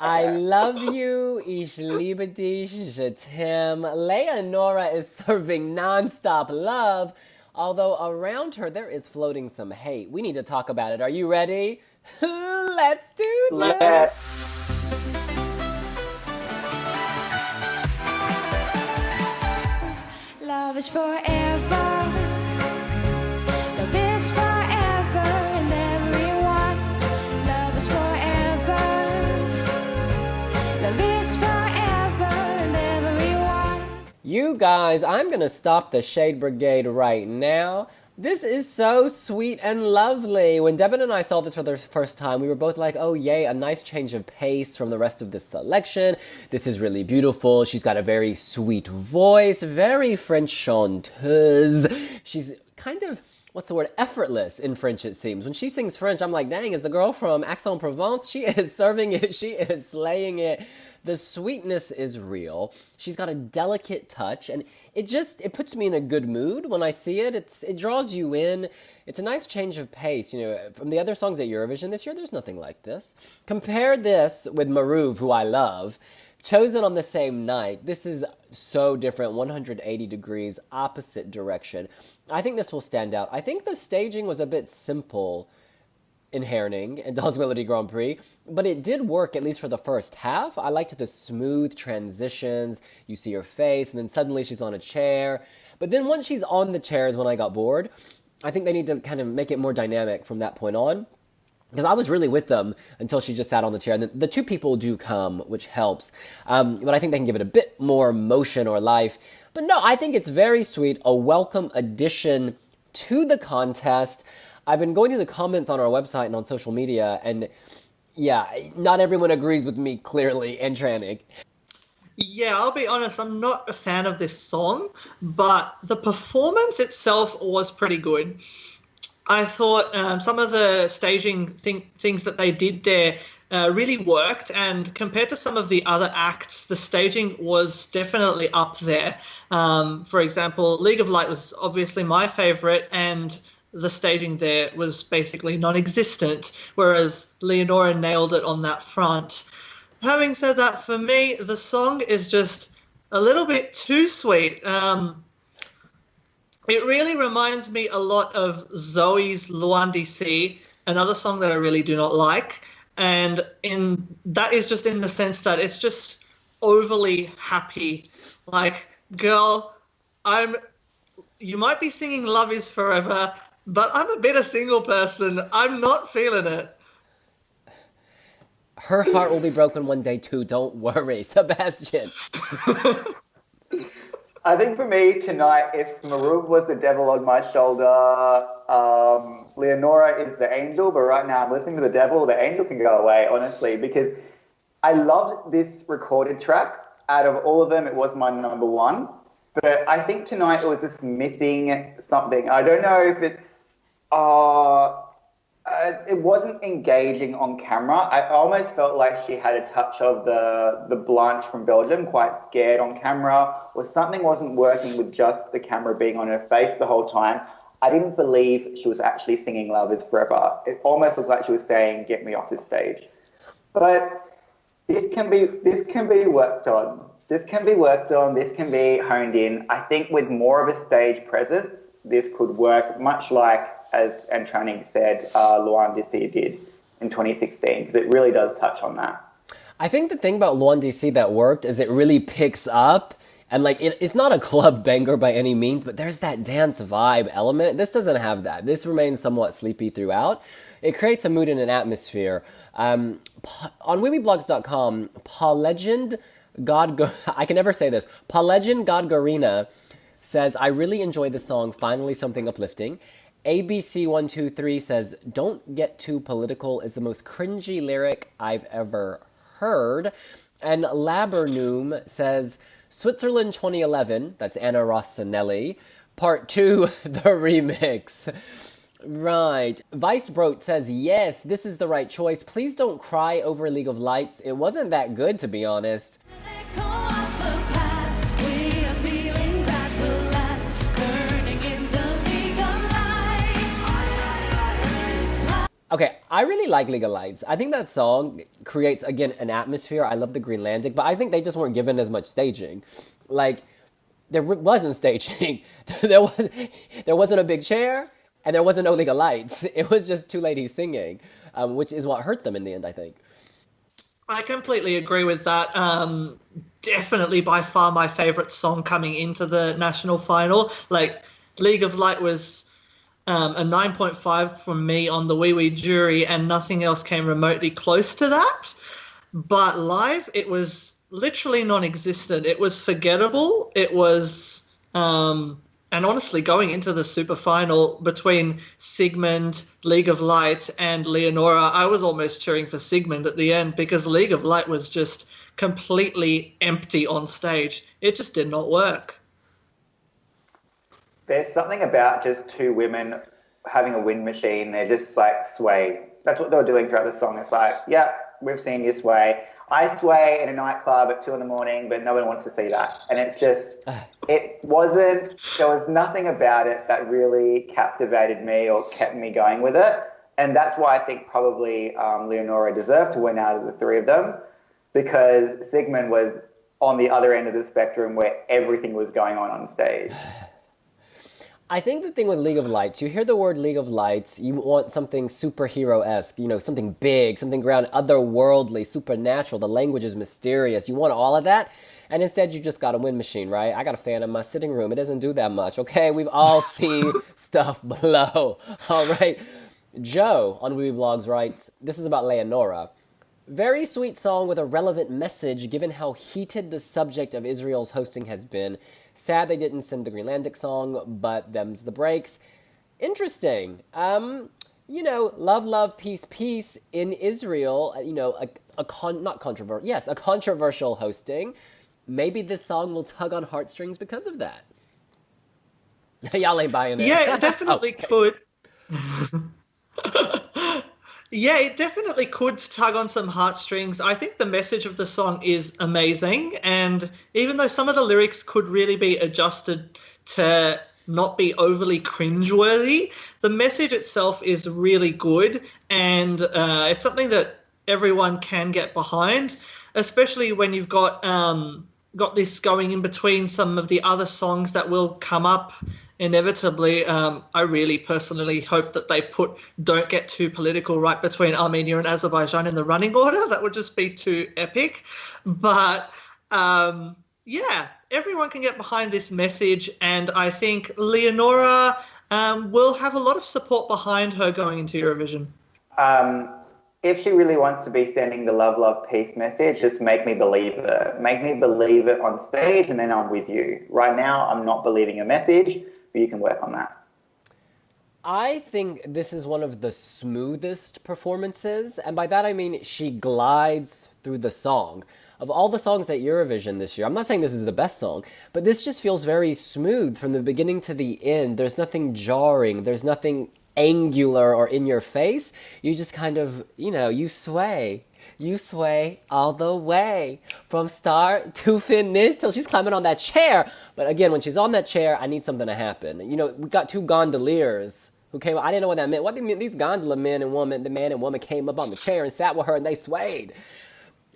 I love you, ich liebe dich, je t'aime. Leonora is serving non-stop love, although around her there is floating some hate. We need to talk about it. Are you ready? Let's do this! Love is forever. Love is forever and everyone. Love is forever. Love is forever and everyone. You guys, I'm gonna stop the Shade Brigade right now. This is so sweet and lovely. When Devin and I saw this for the first time, we were both like, oh yay, a nice change of pace from the rest of this selection. This is really beautiful. She's got a very sweet voice, very French chanteuse. She's kind of, what's the word, effortless in French, it seems. When she sings French, I'm like, dang, is the girl from Aix-en-Provence? She is serving it, she is slaying it. The sweetness is real. She's got a delicate touch, and it puts me in a good mood when I see it. It draws you in. It's a nice change of pace. You know, from the other songs at Eurovision this year, there's nothing like this. Compare this with Marouv, who I love, chosen on the same night. This is so different, 180 degrees, opposite direction. I think this will stand out. I think the staging was a bit simple in Herning and Dansk Melodi Grand Prix, but it did work, at least for the first half. I liked the smooth transitions. You see her face, and then suddenly she's on a chair. But then once she's on the chair is when I got bored. I think they need to kind of make it more dynamic from that point on, because I was really with them until she just sat on the chair. And the two people do come, which helps. But I think they can give it a bit more motion or life. But no, I think it's very sweet, a welcome addition to the contest. I've been going through the comments on our website and on social media, and yeah, not everyone agrees with me, clearly, and Trannik. Yeah, I'll be honest, I'm not a fan of this song, but the performance itself was pretty good. I thought some of the staging things that they did there really worked, and compared to some of the other acts, the staging was definitely up there. For example, League of Light was obviously my favourite, and the staging there was basically non-existent, whereas Leonora nailed it on that front. Having said that, for me, the song is just a little bit too sweet. It really reminds me a lot of Zoe's Loin d'ici, another song that I really do not like. And that is just in the sense that it's just overly happy. Like, girl, you might be singing Love is Forever, but I'm a bit a single person. I'm not feeling it. Her heart will be broken one day too, don't worry. Sebastian. I think for me tonight, if Marouv was the devil on my shoulder, Leonora is the angel, but right now I'm listening to the devil. The angel can go away, honestly, because I loved this recorded track. Out of all of them, it was my number one. But I think tonight it was just missing something. I don't know if it wasn't engaging on camera. I almost felt like she had a touch of the Blanche from Belgium, quite scared on camera, or something wasn't working with just the camera being on her face the whole time. I didn't believe she was actually singing Love is Forever. It almost looked like she was saying, get me off this stage. But this can be worked on. This can be worked on, this can be honed in. I think with more of a stage presence, this could work, much like, as Trannik said, Loin d'ici did in 2016, because it really does touch on that. I think the thing about Loin d'ici that worked is it really picks up, and like it's not a club banger by any means, but there's that dance vibe element. This doesn't have that. This remains somewhat sleepy throughout. It creates a mood and an atmosphere. On wiwibloggs.com, Legend I can never say this. Legend Godgarina says, I really enjoyed the song, finally something uplifting. ABC123 says, don't get too political is the most cringy lyric I've ever heard. And Labernum says, Switzerland 2011, that's Anna Rossanelli, Part 2, the remix. Right. Vice Brote says, yes, this is the right choice. Please don't cry over League of Lights. It wasn't that good, to be honest. Okay, I really like League of Lights. I think that song creates, again, an atmosphere. I love the Greenlandic, but I think they just weren't given as much staging. Like, wasn't staging. There wasn't a big chair, and there wasn't no League of Lights. It was just two ladies singing, which is what hurt them in the end, I think. I completely agree with that. Definitely by far my favorite song coming into the national final. Like, League of Light was a 9.5 from me on the Wee Wee jury, and nothing else came remotely close to that. But live, it was literally non-existent. It was forgettable. It was, and honestly, going into the super final between Sigmund, League of Light, and Leonora, I was almost cheering for Sigmund at the end because League of Light was just completely empty on stage. It just did not work. There's something about just two women having a wind machine. They're just like sway. That's what they were doing throughout the song. It's like, yeah, we've seen you sway. I sway in a nightclub at 2 a.m, but no one wants to see that. And it's just, there was nothing about it that really captivated me or kept me going with it. And that's why I think probably Leonora deserved to win out of the three of them, because Sigmund was on the other end of the spectrum where everything was going on stage. I think the thing with League of Lights, you hear the word League of Lights, you want something superhero-esque, something big, something ground, otherworldly, supernatural. The language is mysterious. You want all of that, and instead you just got a wind machine, right? I got a fan in my sitting room. It doesn't do that much, okay? We've all seen stuff below. All right. Joe on wiwibloggs writes, this is about Leonora. Very sweet song with a relevant message given how heated the subject of Israel's hosting has been. Sad they didn't send the Greenlandic song, but them's the breaks. Interesting. Love, love, peace, peace in Israel, a controversial hosting. Maybe this song will tug on heartstrings because of that. Y'all ain't buying it. Yeah, it definitely could. Yeah, it definitely could tug on some heartstrings. I think the message of the song is amazing. And even though some of the lyrics could really be adjusted to not be overly cringeworthy, the message itself is really good. And it's something that everyone can get behind, especially when you've got this going in between some of the other songs that will come up inevitably. I really personally hope that they put Don't Get Too Political right between Armenia and Azerbaijan in the running order. That would just be too epic. But yeah, everyone can get behind this message, and I think Leonora will have a lot of support behind her going into Eurovision. If she really wants to be sending the love, love, peace message, just make me believe it. Make me believe it on stage, and then I'm with you. Right now, I'm not believing a message, but you can work on that. I think this is one of the smoothest performances, and by that I mean she glides through the song. Of all the songs at Eurovision this year, I'm not saying this is the best song, but this just feels very smooth from the beginning to the end. There's nothing jarring. There's nothing angular or in your face. You just kind of, you sway. You sway all the way from start to finish till she's climbing on that chair. But again, when she's on that chair, I need something to happen. We got two gondoliers who came up. I didn't know what that meant. What do you mean? These gondola men and woman, the man and woman came up on the chair and sat with her and they swayed.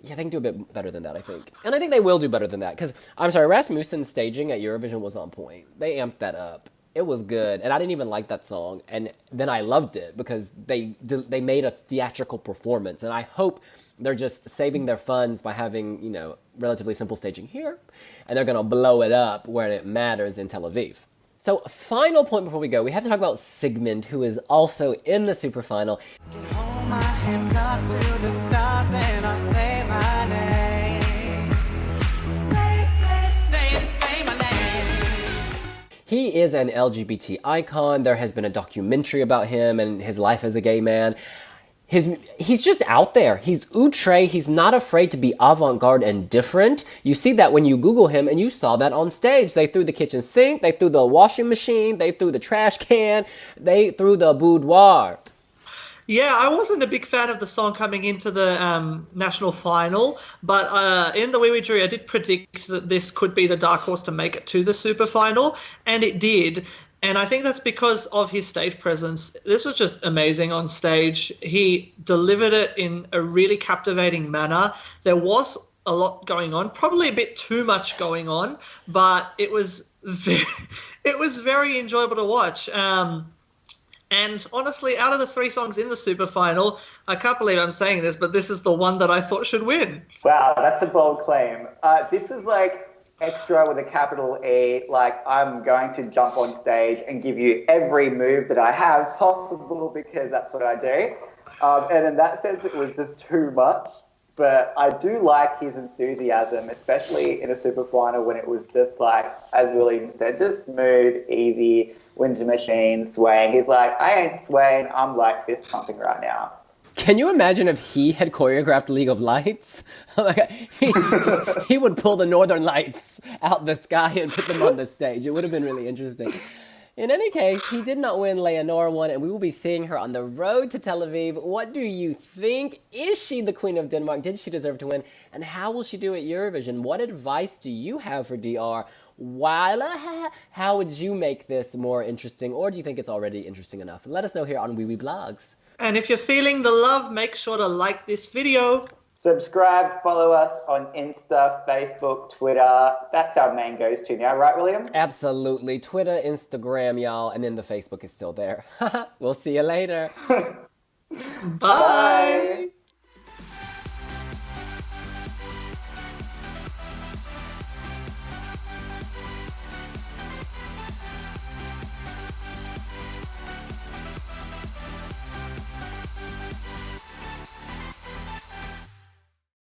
Yeah, they can do a bit better than that, I think. And I think they will do better than that. Because, I'm sorry, Rasmussen's staging at Eurovision was on point. They amped that up. It was good, and I didn't even like that song, and then I loved it because they made a theatrical performance, and I hope they're just saving their funds by having, relatively simple staging here, and they're going to blow it up where it matters in Tel Aviv. So, final point before we go, we have to talk about Sigmund, who is also in the superfinal. Hold my hands up to the stars and I'll say my name. Say my name. He is an LGBT icon. There has been a documentary about him and his life as a gay man. He's just out there. He's outre. He's not afraid to be avant-garde and different. You see that when you Google him, and you saw that on stage. They threw the kitchen sink, they threw the washing machine, they threw the trash can, they threw the boudoir. Yeah, I wasn't a big fan of the song coming into the national final, but in the Wee Wee jury, I did predict that this could be the dark horse to make it to the super final, and it did. And I think that's because of his stage presence. This was just amazing on stage. He delivered it in a really captivating manner. There was a lot going on, probably a bit too much going on, but it was very enjoyable to watch. And honestly, out of the 3 songs in the super final, I can't believe I'm saying this, but this is the one that I thought should win. Wow, that's a bold claim. This is like extra with a capital E. Like, I'm going to jump on stage and give you every move that I have possible because that's what I do. And in that sense, it was just too much. But I do like his enthusiasm, especially in a super final when it was just like, as William said, just smooth, easy, wind machine, swaying. He's like, I ain't swaying, I'm like fist pumping right now. Can you imagine if he had choreographed League of Lights? Oh my God. He would pull the Northern Lights out the sky and put them on the stage. It would have been really interesting. In any case, he did not win. Leonora won, and we will be seeing her on the road to Tel Aviv. What do you think? Is she the Queen of Denmark? Did she deserve to win? And how will she do at Eurovision? What advice do you have for DR? How would you make this more interesting? Or do you think it's already interesting enough? Let us know here on wiwibloggs. And if you're feeling the love, make sure to like this video. Subscribe, follow us on Insta, Facebook, Twitter. That's our main go-to now, right, William? Absolutely. Twitter, Instagram, y'all, and then the Facebook is still there. We'll see you later. Bye.